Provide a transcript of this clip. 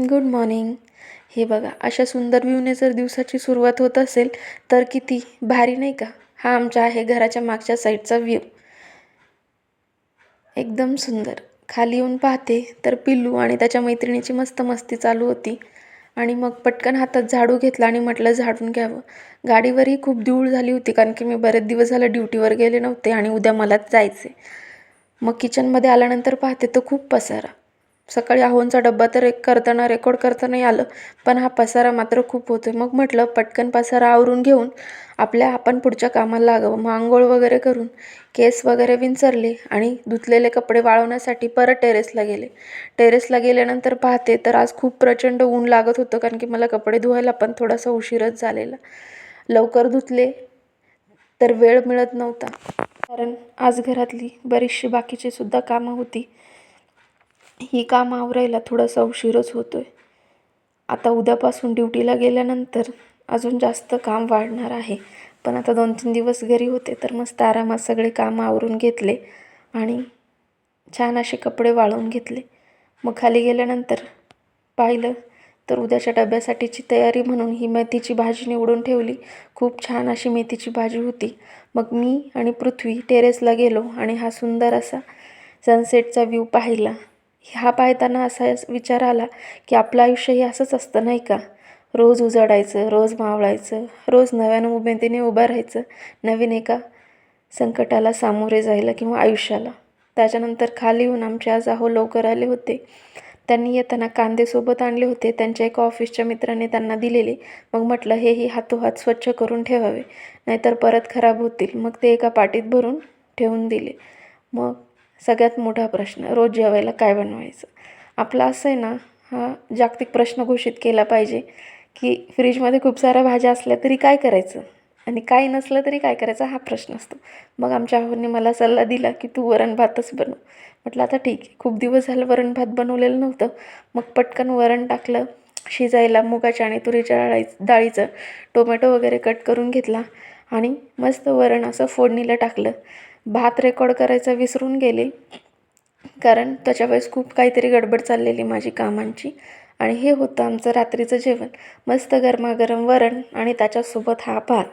Good morning. हे बघा, अशा सुंदर व्ह्यूने जर दिवसाची सुरुवात होत असेल तर किती भारी नाही का. हा आमच्या आहे घराच्या मागच्या साईडचा व्ह्यू. एकदम सुंदर. खाली येऊन पाहते तर पिल्लू आणि त्याच्या मैत्रिणीची मस्त मस्ती चालू होती. आणि मग पटकन हातात झाडू घेतला आणि म्हटलं झाडून घ्यावं. गाडीवरही खूप धूळ झाली होती, कारण की मी बरेच दिवस झाले ड्युटीवर गेले नव्हते आणि उद्या मलाच जायचे. मग किचनमध्ये आल्यानंतर पाहते तर खूप पसारा. सकाळी आहोंचा डब्बा तर रेकॉर्ड करताना आलं, पण हा पसारा मात्र खूप होतोय. मग म्हटलं पटकन पसारा आवरून घेऊन आपण पुढच्या कामाला लागावं. मग आंघोळ वगैरे करून केस वगैरे विंचरले आणि धुतलेले कपडे वाळवण्यासाठी परत टेरेसला गेल्यानंतर पाहते तर आज खूप प्रचंड ऊन लागत होतं, कारण की मला कपडे धुवायला पण थोडासा उशीरच झालेला. लवकर धुतले तर वेळ मिळत नव्हता, कारण आज घरातली बरीचशी बाकीची सुद्धा कामं होती. ही कामं आवरायला थोडासा उशीरच होतोय. आता उद्यापासून ड्युटीला गेल्यानंतर अजून जास्त काम वाढणार आहे. पण आता 2-3 दिवस घरी होते तर मस्त आरामात सगळे कामं आवरून घेतले आणि छान असे कपडे वाळवून घेतले. मग खाली गेल्यानंतर पाहिलं तर उद्याच्या डब्यासाठीची तयारी म्हणून ही मेथीची भाजी निवडून ठेवली. खूप छान अशी मेथीची भाजी होती. मग मी आणि पृथ्वी टेरेसला गेलो आणि हा सुंदर असा सनसेटचा व्ह्यू पाहिला. हा पाहताना असा विचार आला की आपलं आयुष्यही असंच असतं नाही का. रोज उजाडायचं, रोज मावळायचं, रोज नव्यानं उमेदीने उभं राहायचं, नवीन एका संकटाला सामोरे जायला किंवा आयुष्याला. त्याच्यानंतर खाली येऊन आमचे आज लवकर आले होते. त्यांनी येताना कांदे सोबत आणले होते. त्यांच्या एका ऑफिसच्या मित्राने त्यांना दिलेले. मग म्हटलं हेही हातोहात स्वच्छ करून ठेवावे, नाहीतर परत खराब होतील. मग ते एका पाटीत भरून ठेवून दिले. मग सगळ्यात मोठा प्रश्न, रोज जेवायला काय बनवायचं. आपला असं आहे ना, हा जागतिक प्रश्न घोषित केला पाहिजे की फ्रीजमध्ये खूप साऱ्या भाज्या असल्या तरी काय करायचं आणि काही नसलं तरी काय करायचं, हा प्रश्न असतो. मग आमच्या आहोंनी मला सल्ला दिला की तू वरण भातच बनव. म्हटलं आता ठीक आहे. खूप दिवस झालं वरण भात बनवलेलं नव्हतं. मग पटकन वरण टाकलं शिजायला. मुगाच्या आणि तुरीच्या डाळीचं टोमॅटो वगैरे कट करून घेतला आणि मस्त वरण असं फोडणीला टाकलं. भात रेकॉर्ड करायचा विसरून गेले, कारण त्याच्या वेळेस खूप काहीतरी गडबड चाललेली माझी कामांची. आणि हे होतं आमचं रात्रीचं जेवण. मस्त गरमागरम वरण आणि त्याच्यासोबत हा भात.